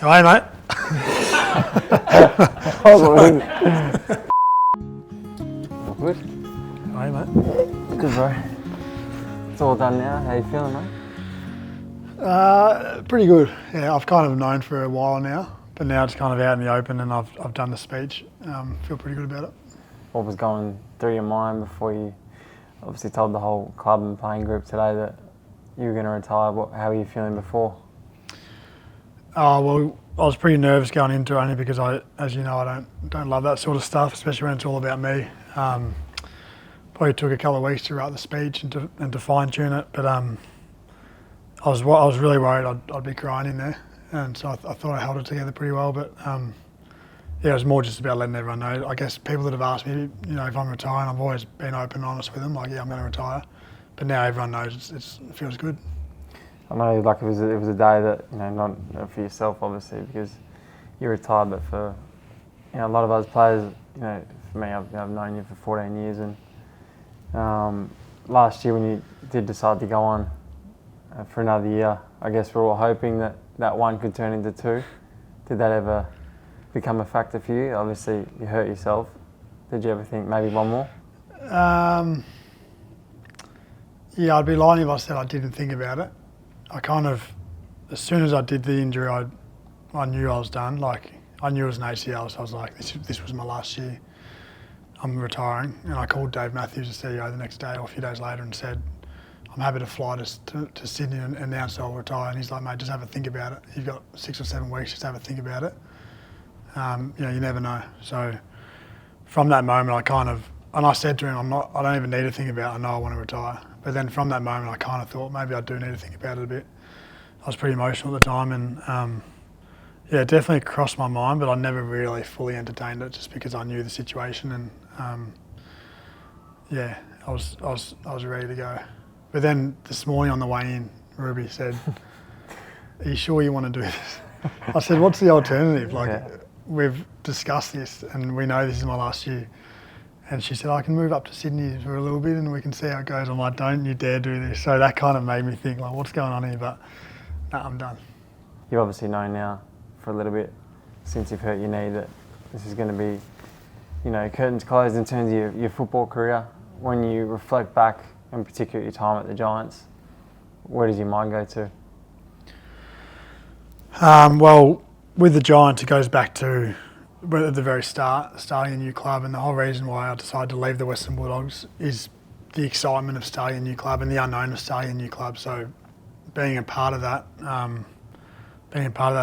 Hi, mate. All good? Hi, mate. Good, bro. It's all done now. How you feeling, mate? Pretty good. Yeah, I've kind of known for a while now, but now it's kind of out in the open and I've done the speech. Feel pretty good about it. What was going through your mind before you obviously told the whole club and playing group today that you were going to retire? How were you feeling before? Well, I was pretty nervous going into it only because as you know, I don't love that sort of stuff, especially when it's all about me. Probably took a couple of weeks to write the speech and to fine tune it, but I was really worried I'd be crying in there, and so I thought I held it together pretty well. But yeah, it was more just about letting everyone know. I guess people that have asked me, you know, if I'm retiring, I've always been open and honest with them, like, yeah, I'm going to retire. But now everyone knows it feels good. I know, like, it was a day that, you know, not for yourself obviously because you retired, but for, you know, a lot of us players, you know, for me, I've known you for 14 years, and last year when you did decide to go on for another year, I guess we're all hoping that one could turn into two. Did that ever become a factor for you? Obviously, you hurt yourself. Did you ever think maybe one more? Yeah, I'd be lying if I said I didn't think about it. I kind of, as soon as I did the injury, I knew I was done. Like, I knew it was an ACL, so I was like, this was my last year. I'm retiring. And I called Dave Matthews, the CEO, the next day or a few days later and said, I'm happy to fly to Sydney and announce I'll retire. And he's like, mate, just have a think about it. You've got 6 or 7 weeks, just have a think about it. You know, you never know. So from that moment, and I said to him, I don't even need to think about it. I know I want to retire. But then from that moment, I kind of thought maybe I do need to think about it a bit. I was pretty emotional at the time, and yeah, it definitely crossed my mind, but I never really fully entertained it just because I knew the situation, and yeah, I was ready to go. But then this morning on the way in, Ruby said, "Are you sure you want to do this?" I said, "What's the alternative? Like, Yeah. We've discussed this, and we know this is my last year." And she said, I can move up to Sydney for a little bit and we can see how it goes. I'm like, don't you dare do this. So that kind of made me think, like, what's going on here? But no, I'm done. You obviously know now for a little bit since you've hurt your knee that this is going to be, you know, curtains closed in terms of your football career. When you reflect back, in particular your time at the Giants, where does your mind go to? Well, with the Giants, it goes back to at the very start, starting a new club, and the whole reason why I decided to leave the Western Bulldogs is the excitement of starting a new club and the unknown of starting a new club. So being a part of that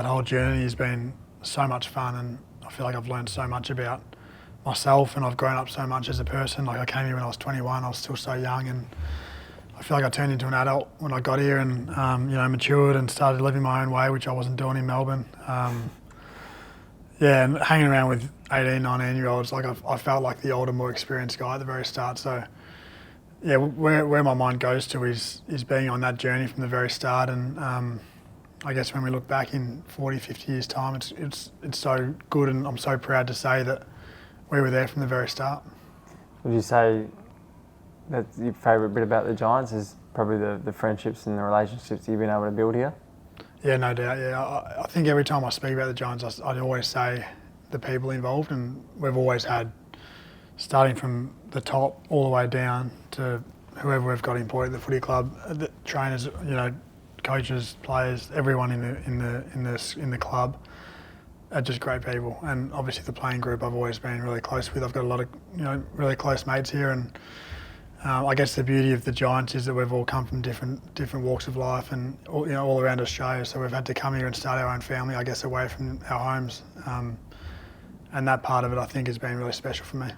whole journey has been so much fun, and I feel like I've learned so much about myself, and I've grown up so much as a person. Like, I came here when I was 21, I was still so young, and I feel like I turned into an adult when I got here and you know, matured and started living my own way, which I wasn't doing in Melbourne. Yeah, and hanging around with 18, 19-year-olds, like I felt like the older, more experienced guy at the very start. So yeah, where my mind goes to is being on that journey from the very start. And I guess when we look back in 40, 50 years' time, it's so good, and I'm so proud to say that we were there from the very start. Would you say that your favourite bit about the Giants is probably the friendships and the relationships you've been able to build here? Yeah, no doubt. Yeah, I think every time I speak about the Giants, I always say the people involved, and we've always had, starting from the top all the way down to whoever we've got employed at the footy club, the trainers, you know, coaches, players, everyone in the club are just great people. And obviously the playing group I've always been really close with. I've got a lot of, you know, really close mates here, and I guess the beauty of the Giants is that we've all come from different walks of life, and all, you know, all around Australia. So we've had to come here and start our own family, I guess, away from our homes, and that part of it I think has been really special for me.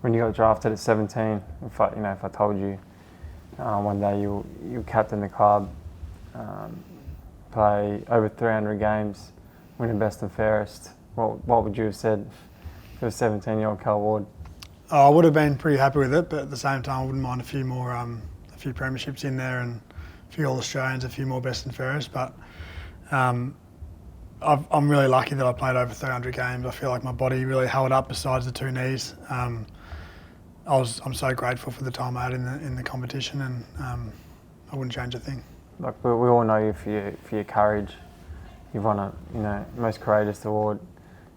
When you got drafted at 17, if I told you one day you captain the club, play over 300 games, win the best and fairest, what would you have said to a 17-year-old Cal Ward? I would have been pretty happy with it, but at the same time I wouldn't mind a few more, a few premierships in there and a few All-Australians, a few more best and fairest. But I'm really lucky that I played over 300 games. I feel like my body really held up besides the 2 knees. I'm so grateful for the time I had in the competition, and I wouldn't change a thing. Like, we all know you for your courage, you've won a most courageous award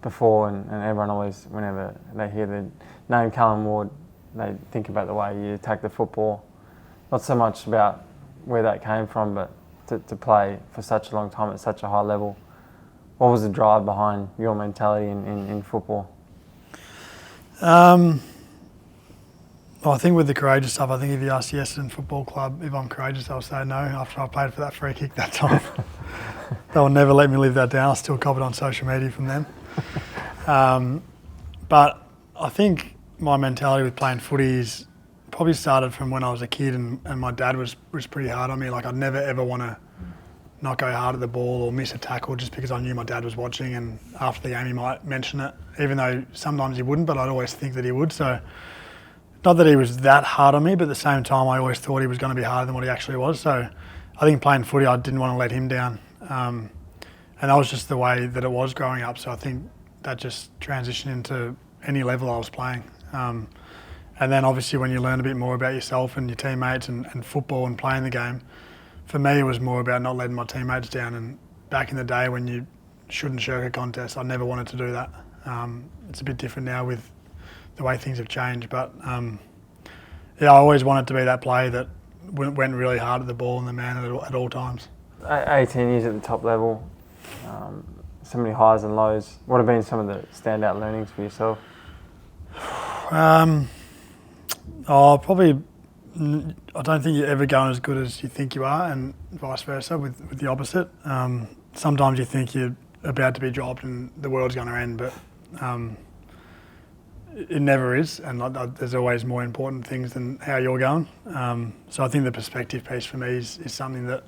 before, and everyone always, whenever they hear the name Callan Ward, they think about the way you attack the football. Not so much about where that came from, but to play for such a long time at such a high level. What was the drive behind your mentality in football? Well, I think with the courageous stuff, I think if you ask the Essendon Football Club if I'm courageous, they'll say no after I played for that free kick that time. They'll never let me live that down. I still cop it on social media from them. But I think my mentality with playing footy is probably started from when I was a kid, and my dad was pretty hard on me. Like, I'd never ever want to not go hard at the ball or miss a tackle just because I knew my dad was watching, and after the game he might mention it, even though sometimes he wouldn't, but I'd always think that he would. So not that he was that hard on me, but at the same time I always thought he was going to be harder than what he actually was. So I think playing footy, I didn't want to let him down. And that was just the way that it was growing up. So I think that just transitioned into any level I was playing. And then obviously when you learn a bit more about yourself and your teammates and football and playing the game, for me it was more about not letting my teammates down. And back in the day when you shouldn't shirk a contest, I never wanted to do that. It's a bit different now with the way things have changed, but I always wanted to be that player that went really hard at the ball and the man at all times. 18 years at the top level, so many highs and lows. What have been some of the standout learnings for yourself? Probably, I don't think you're ever going as good as you think you are, and vice versa with the opposite. Sometimes you think you're about to be dropped and the world's going to end, but it never is, and there's always more important things than how you're going. So I think the perspective piece for me is something that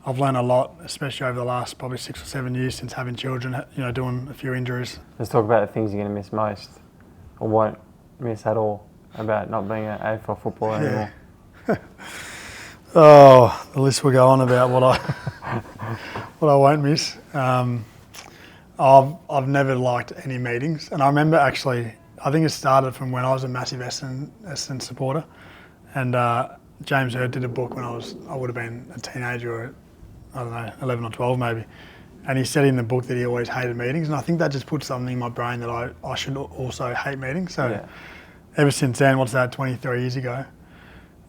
I've learned a lot, especially over the last probably 6 or 7 years since having children, doing a few injuries. Let's talk about the things you're going to miss most, or won't miss at all, about not being an AFL footballer anymore. Oh, the list will go on about what I won't miss. I've never liked any meetings, and I remember actually, I think it started from when I was a massive Essendon supporter, and James Hurd did a book when I would have been a teenager, or I don't know, 11 or 12 maybe, and he said in the book that he always hated meetings, and I think that just put something in my brain that I should also hate meetings. So ever since then, what's that, 23 years ago,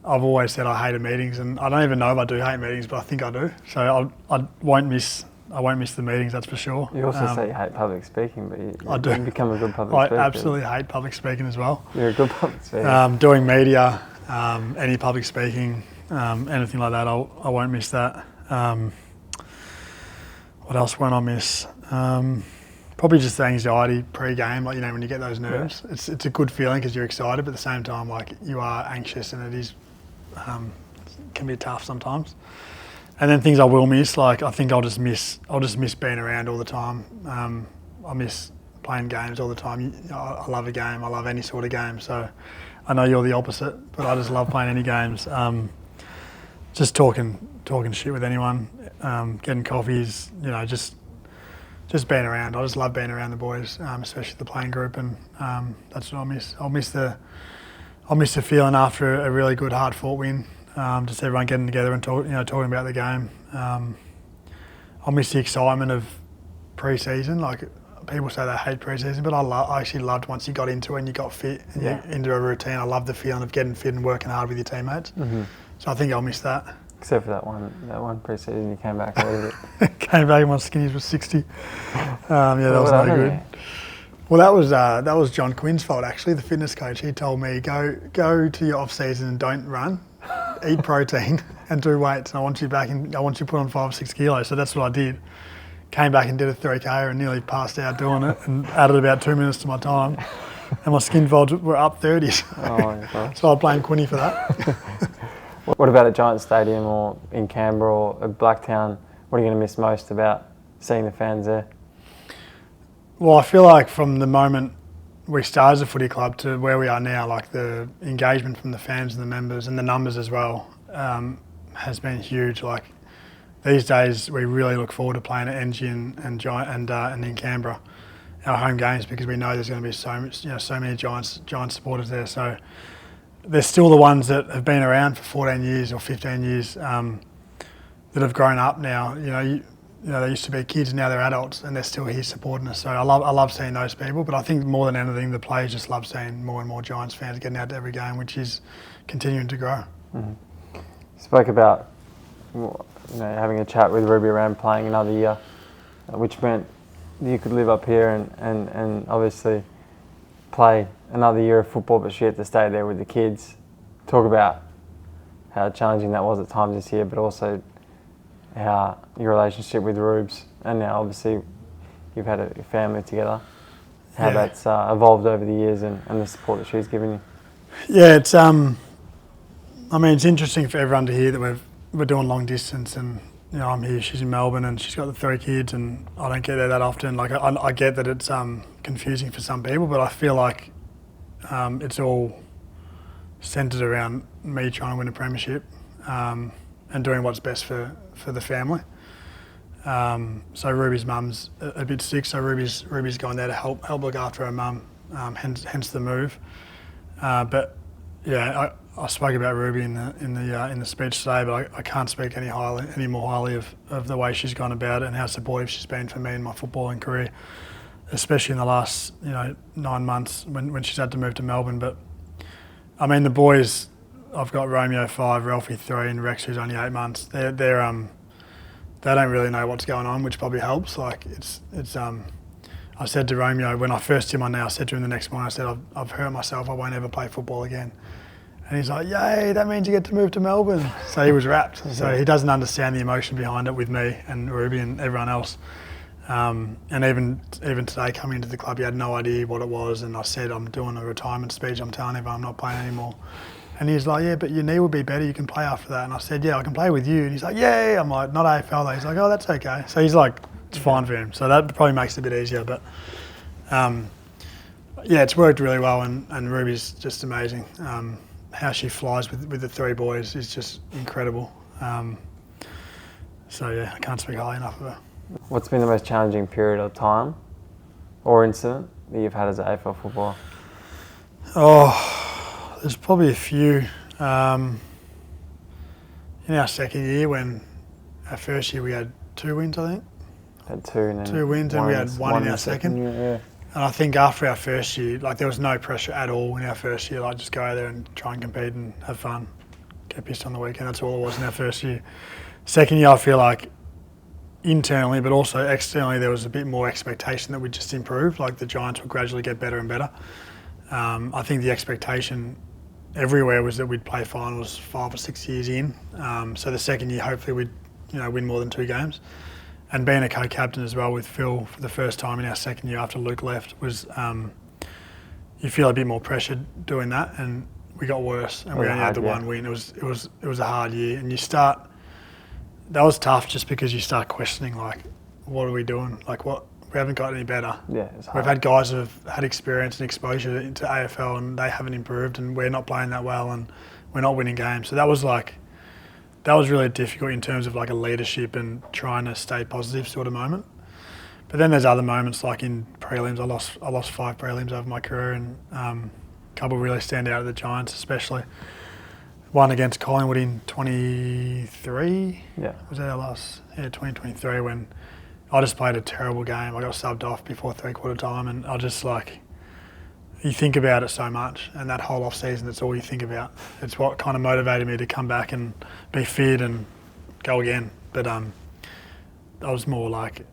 I've always said I hated meetings, and I don't even know if I do hate meetings, but I think I do. So I won't miss the meetings, that's for sure. You also say you hate public speaking, but you become a good public speaker. I absolutely hate public speaking as well. You're a good public speaker. Doing media, any public speaking, anything like that, I won't miss that. What else won't I miss? Probably just the anxiety pre-game, like, when you get those nerves. Yeah. It's a good feeling because you're excited, but at the same time, like, you are anxious, and it is can be tough sometimes. And then things I will miss, like, I think I'll just miss being around all the time. I miss playing games all the time. I love a game. I love any sort of game. So I know you're the opposite, but I just love playing any games. Just talking shit with anyone, getting coffees, just being around. I just love being around the boys, especially the playing group, and that's what I'll miss. I'll miss the feeling after a really good, hard-fought win. Just everyone getting together and talking about the game. I'll miss the excitement of pre-season. Like, people say they hate pre-season, but I actually loved once you got into it and you got fit and you're into a routine. I love the feeling of getting fit and working hard with your teammates. Mm-hmm. So I think I'll miss that. Except for that one pre-season, you came back a little bit. Came back and my skinnies was 60. That was no good. Well, that was John Quinn's fault, actually, the fitness coach. He told me, go to your off-season and don't run, eat protein and do weights, and I want you to put on 5 or 6 kilos. So that's what I did. Came back and did a 3K and nearly passed out doing it, and added about 2 minutes to my time. And my skin folds were up 30s. Oh my gosh. So I blame Quinny for that. What about at Giants Stadium or in Canberra or at Blacktown? What are you going to miss most about seeing the fans there? Well, I feel like from the moment we started as a footy club to where we are now, like, the engagement from the fans and the members and the numbers as well has been huge. Like, these days we really look forward to playing at NG and in Canberra, our home games, because we know there's going to be so many Giants supporters there. So they're still the ones that have been around for 14 years or 15 years that have grown up now. they used to be kids, now they're adults, and they're still here supporting us. So I love seeing those people. But I think more than anything, the players just love seeing more and more Giants fans getting out to every game, which is continuing to grow. Mm-hmm. You spoke about having a chat with Ruby around playing another year, which meant you could live up here and obviously play another year of football, but she had to stay there with the kids. Talk about how challenging that was at times this year, but also how your relationship with Rubes, and now obviously you've had a family together, how that's evolved over the years and the support that she's given you. Yeah, it's it's interesting for everyone to hear that we're doing long distance, and I'm here, she's in Melbourne, and she's got the 3 kids, and I don't get there that often. Like I get that it's confusing for some people, but I feel like it's all centred around me trying to win a premiership and doing what's best for the family. So Ruby's mum's a bit sick, so Ruby's gone there to help look after her mum, hence the move. But yeah, I spoke about Ruby in the speech today, but I can't speak any more highly of the way she's gone about it and how supportive she's been for me in my footballing career, especially in the last 9 months when she's had to move to Melbourne. But I mean, the boys, I've got Romeo 5, Ralphie 3, and Rex, who's only 8 months. They don't really know what's going on, which probably helps. Like it's I said to Romeo when I first did my knee, I said to him the next morning, I said, I've hurt myself, I won't ever play football again. And he's like, yay, that means you get to move to Melbourne. So he was wrapped. So he doesn't understand the emotion behind it with me and Ruby and everyone else. And even today coming into the club, he had no idea what it was. And I said, I'm doing a retirement speech, I'm telling everyone I'm not playing anymore. And he's like, yeah, but your knee will be better, you can play after that. And I said, yeah, I can play with you. And he's like, yay. I'm like, not AFL though. He's like, oh, that's okay. So he's like, it's fine for him. So that probably makes it a bit easier. But yeah, it's worked really well, and Ruby's just amazing. How she flies with the 3 boys is just incredible. So yeah, I can't speak highly enough of her. What's been the most challenging period of time or incident that you've had as an AFL footballer? Oh, there's probably a few. In our second year, when our first year we had 2 wins, I think. Had 2 and then 2 wins, and we had one in our second. Yeah. And I think after our first year, like there was no pressure at all in our first year. Like just go out there and try and compete and have fun, get pissed on the weekend. That's all it was in our first year. Second year, I feel like internally, but also externally, there was a bit more expectation that we'd just improve. Like the Giants would gradually get better and better. I think the expectation everywhere was that we'd play finals 5 or 6 years in. So the second year, hopefully, we'd win more than 2 games. And being a co-captain as well with Phil for the first time in our second year after Luke left was, you feel a bit more pressure doing that, and we got worse, and we only had the 1 win. It was a hard year, and that was tough just because you start questioning, like, what are we doing? Like, we haven't got any better. Yeah, it's hard. We've had guys who have had experience and exposure into AFL, and they haven't improved, and we're not playing that well, and we're not winning games. So that was really difficult in terms of like a leadership and trying to stay positive sort of moment. But then there's other moments like in prelims. I lost 5 prelims over my career, and a couple really stand out at the Giants, especially one against Collingwood in 23. Yeah. Was that our last? Yeah, 2023, when I just played a terrible game. I got subbed off before 3/4 time, and I just you think about it so much, and that whole off season, it's all you think about. It's what kind of motivated me to come back and be fit and go again. But I was more like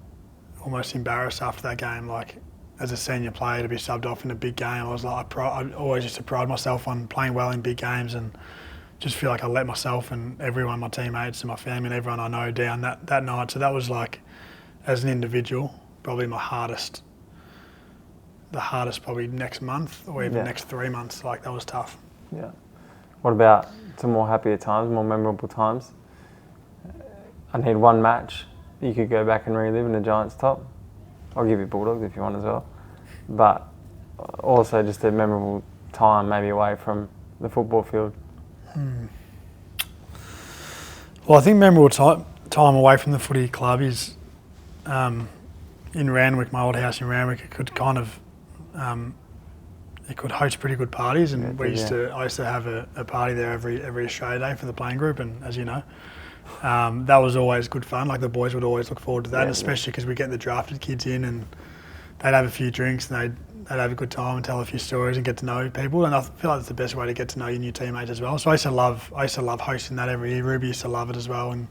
almost embarrassed after that game. Like as a senior player to be subbed off in a big game, I was like, I always used to pride myself on playing well in big games, and just feel like I let myself and everyone, my teammates and my family and everyone I know down that night. So that was like, as an individual, probably the hardest probably next month or even next 3 months. Like that was tough. Yeah. What about some more happier times, more memorable times? I need 1 match you could go back and relive in the Giants top. I'll give you Bulldogs if you want as well. But also just a memorable time maybe away from the football field. Well, I think memorable time away from the footy club is in Randwick, my old house in Randwick. It could kind of it could host pretty good parties, and I used to have a party there every Australia Day for the playing group, and as you know, that was always good fun. Like the boys would always look forward to that, Yeah, and especially because we get the drafted kids in and they'd have a few drinks and they'd have a good time and tell a few stories and get to know people. And I feel like it's the best way to get to know your new teammates as well. So I used to love hosting that every year. Ruby used to love it as well, and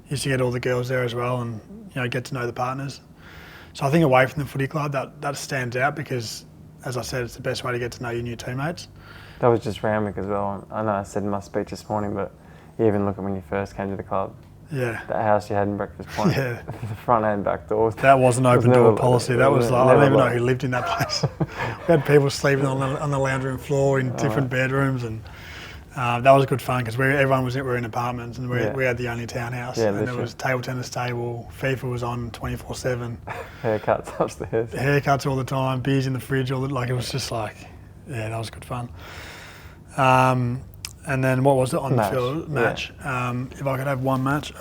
used to get all the girls there as well, and get to know the partners. So I think away from the footy club, that stands out because, as I said, it's the best way to get to know your new teammates. That was just Randwick as well. I know I said in my speech this morning, but you even look at when you first came to the club. Yeah. That house you had in Breakfast Point. Yeah. The front and back doors. That was an open door policy. That was like, I don't even know like, who lived in that place. We had people sleeping on the lounge room floor in different bedrooms, and that was good fun because everyone were in apartments, and we had the only townhouse. Yeah, and there was a table tennis table. FIFA was on 24/7. Haircuts upstairs. Haircuts all the time. Beers in the fridge. It was just like, yeah, that was good fun. And then what was it on the field? Match. Yeah. If I could have one match.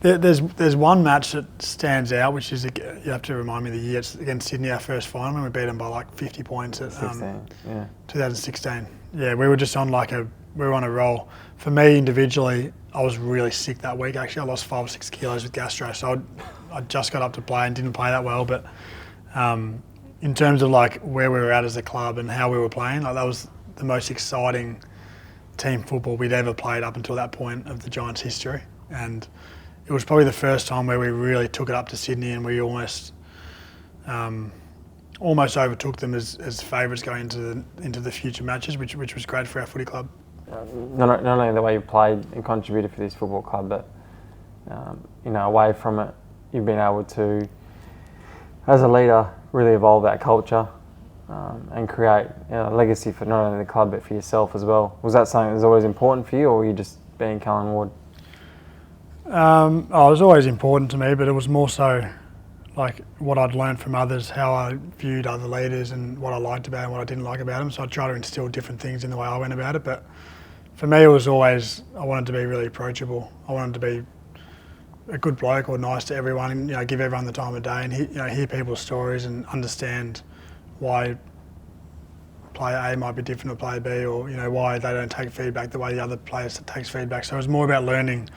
There's one match that stands out, which is, you have to remind me of the year. It's against Sydney, our first final, and we beat them by like 50 points at 2016. Yeah, we were just on we were on a roll. For me individually, I was really sick that week. Actually, I lost 5 or 6 kilos with gastro, so I just got up to play and didn't play that well. But in terms of like where we were at as a club and how we were playing, like that was the most exciting team football we'd ever played up until that point of the Giants' history. And it was probably the first time where we really took it up to Sydney, and we almost overtook them as favourites going into the future matches, which was great for our footy club. Not only the way you played and contributed for this football club, but away from it, you've been able to, as a leader, really evolve that culture and create a legacy for not only the club but for yourself as well. Was that something that was always important for you, or were you just being Callan Ward? It was always important to me, but it was more so like what I'd learned from others, how I viewed other leaders and what I liked about them, what I didn't like about them. So I try to instill different things in the way I went about it. But for me, it was always, I wanted to be really approachable. I wanted to be a good bloke or nice to everyone, and give everyone the time of day, and hear people's stories and understand why player A might be different to player B, or why they don't take feedback the way the other players takes feedback. So it was more about learning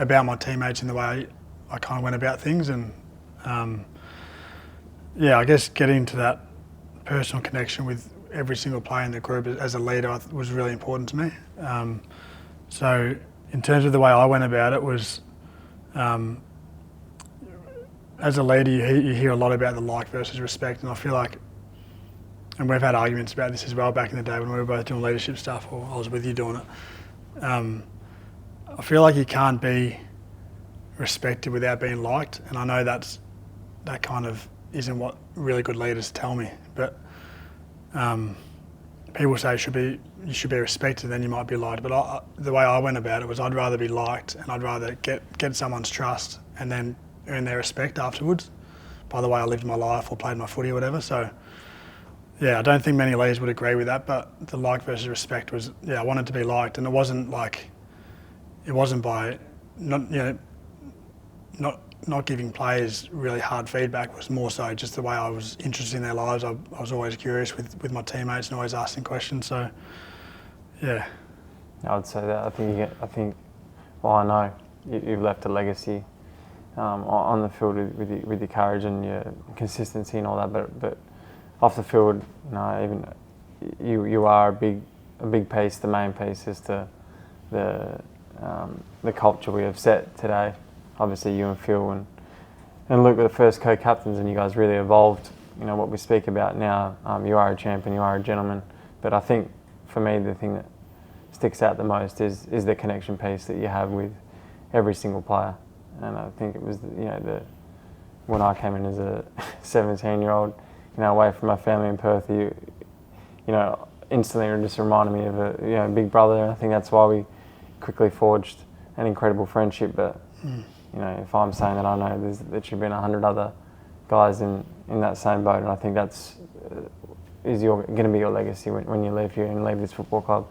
about my teammates and the way I kind of went about things, and I guess getting to that personal connection with every single player in the group as a leader was really important to me. So in terms of the way I went about it was, as a leader, you hear a lot about the like versus respect, and I feel like, and we've had arguments about this as well back in the day when we were both doing leadership stuff, or I was with you doing it. I feel like you can't be respected without being liked, and I know that kind of isn't what really good leaders tell me, but people say you should be respected, then you might be liked. But the way I went about it was, I'd rather be liked, and I'd rather get someone's trust and then earn their respect afterwards by the way I lived my life or played my footy or whatever. So yeah, I don't think many leaders would agree with that, but the like versus respect was, I wanted to be liked, and it wasn't by not giving players really hard feedback. It was more so just the way I was interested in their lives. I was always curious with my teammates and always asking questions. So, yeah. I would say that. I know you've left a legacy on the field with your courage and your consistency and all that. But off the field, even you are a big piece. The main piece is the culture we have set today. Obviously, you and Phil and Luke were the first co-captains, and you guys really evolved. What we speak about now. You are a champion, you are a gentleman. But I think for me, the thing that sticks out the most is the connection piece that you have with every single player. And I think it was when I came in as a 17-year-old, away from my family in Perth, instantly just reminded me of a big brother. And I think that's why we quickly forged an incredible friendship. But if I'm saying that, I know there's literally been 100 other guys in that same boat, and I think that's going to be your legacy when you leave here and leave this football club.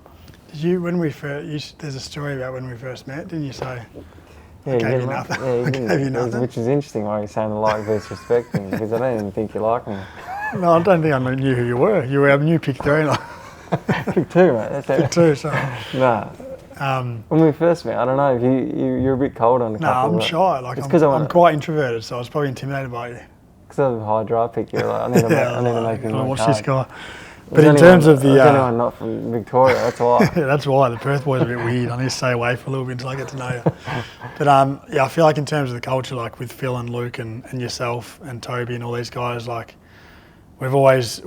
Did you, there's a story about when we first met, didn't you say? Yeah, I gave you nothing. Yeah, I gave you nothing. Which is interesting why you're saying the like versus respect thing, because I don't even think you like me. No, I don't think I knew who you were. You were our new pick 3. Pick 2, mate. Pick 2, so. Nah. When we first met, I don't know if you're a bit cold on the No, couple. I'm shy. Like I'm quite introverted, so I was probably intimidated by you. Because of the high drive pick, you're like, I need to make him watch work this hard. guy. But in terms of the... anyone not from Victoria, that's why. Yeah, that's why. The Perth boys are a bit weird. I need to stay away for a little bit until I get to know you. But yeah, I feel like in terms of the culture, like with Phil and Luke and yourself and Toby and all these guys, like we've always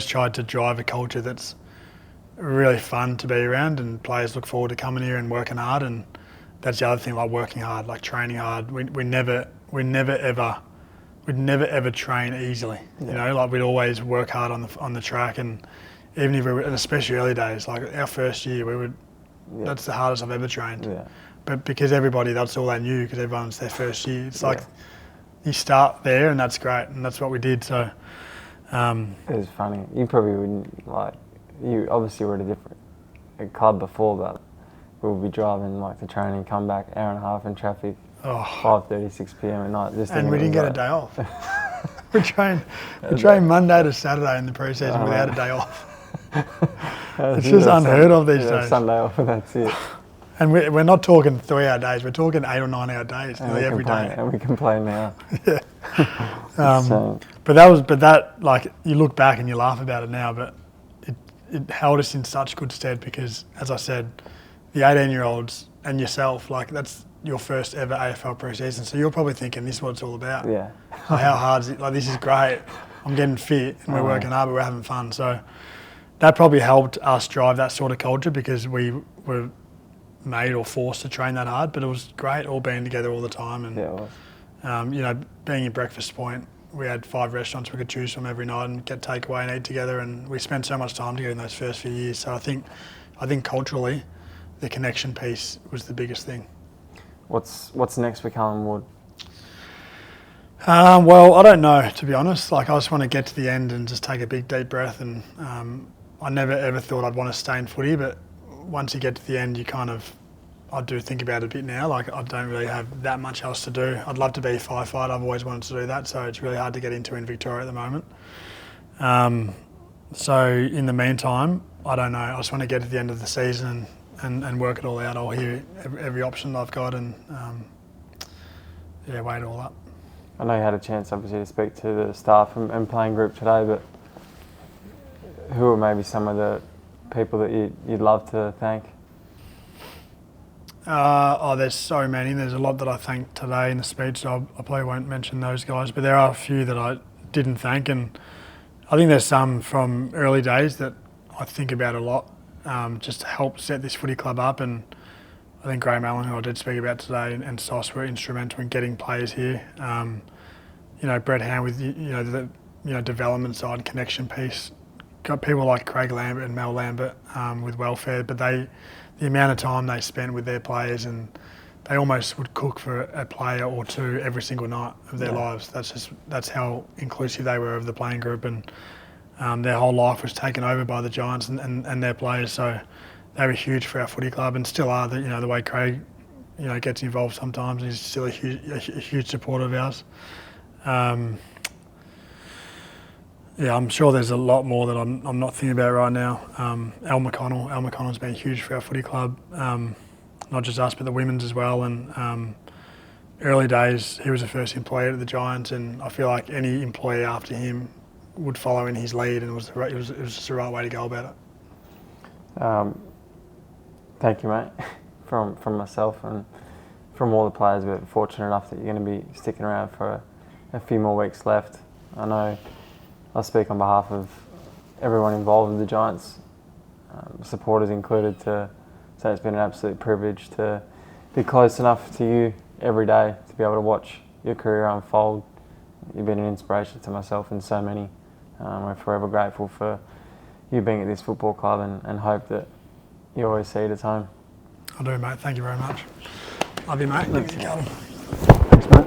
tried to drive a culture that's really fun to be around, and players look forward to coming here and working hard. And that's the other thing, like working hard, like training hard. We'd never ever train easily. You know, like we'd always work hard on the track, and even if we were, and especially early days, like our first year, we would. That's the hardest I've ever trained. Yeah. But because everybody, that's all they knew, because everyone's their first year. It's like you start there, and that's great, and that's what we did. So it was funny. You probably wouldn't like. You obviously were at a different club before, but we would be driving like to training, come back hour and a half in traffic. 5:30, 6 p.m. at night. And we didn't get a day off. we trained Monday to Saturday in the pre-season without a day off. It's just unheard of these days. Sunday off and that's it. And we're not talking 3-hour days. We're talking 8 or 9 hour days nearly every day. And we complain now. Yeah. But that like you look back and you laugh about it now, but it held us in such good stead because, as I said, the 18-year-olds and yourself, like that's your first ever AFL pre-season, so you're probably thinking this is what it's all about. Yeah. Like, how hard is it? Like, this is great. I'm getting fit and we're working hard, but we're having fun. So that probably helped us drive that sort of culture because we were made or forced to train that hard. But it was great all being together all the time. And yeah, it was. You know, being in Breakfast Point, we had 5 restaurants we could choose from every night and get takeaway and eat together. And we spent so much time together in those first few years. So I think culturally, the connection piece was the biggest thing. What's next for Callan Ward? Well, I don't know, to be honest. Like, I just want to get to the end and just take a big deep breath. And I never ever thought I'd want to stay in footy, but once you get to the end, I do think about it a bit now. Like, I don't really have that much else to do. I'd love to be a firefighter. I've always wanted to do that, so it's really hard to get into in Victoria at the moment. So in the meantime, I don't know. I just want to get to the end of the season and work it all out. I'll hear every option I've got and weigh it all up. I know you had a chance, obviously, to speak to the staff and playing group today, but who are maybe some of the people that you'd love to thank? There's so many. There's a lot that I thanked today in the speech, so I probably won't mention those guys, but there are a few that I didn't thank, and I think there's some from early days that I think about a lot. Just to help set this footy club up, and I think Graham Allen, who I did speak about today, and Sauce were instrumental in getting players here. You know, Brett Howe with the development side, connection piece. Got people like Craig Lambert and Mel Lambert with welfare, but the amount of time they spent with their players, and they almost would cook for a player or two every single night of their lives. That's how inclusive they were of the playing group, and their whole life was taken over by the Giants and their players. So they were huge for our footy club, and still are. The way Craig, gets involved sometimes, he's still a huge supporter of ours. I'm sure there's a lot more that I'm not thinking about right now. Al McConnell's been huge for our footy club, not just us but the women's as well. And early days, he was the first employee at the Giants, and I feel like any employee after him would follow in his lead, and it was just the right way to go about it. Thank you, mate, from myself and from all the players. We're fortunate enough that you're going to be sticking around for a few more weeks left. I know I speak on behalf of everyone involved with the Giants, supporters included, to say it's been an absolute privilege to be close enough to you every day, to be able to watch your career unfold. You've been an inspiration to myself and so many. We're forever grateful for you being at this football club and hope that you always see it as home. I do, mate. Thank you very much. Love you, mate. Thanks, mate.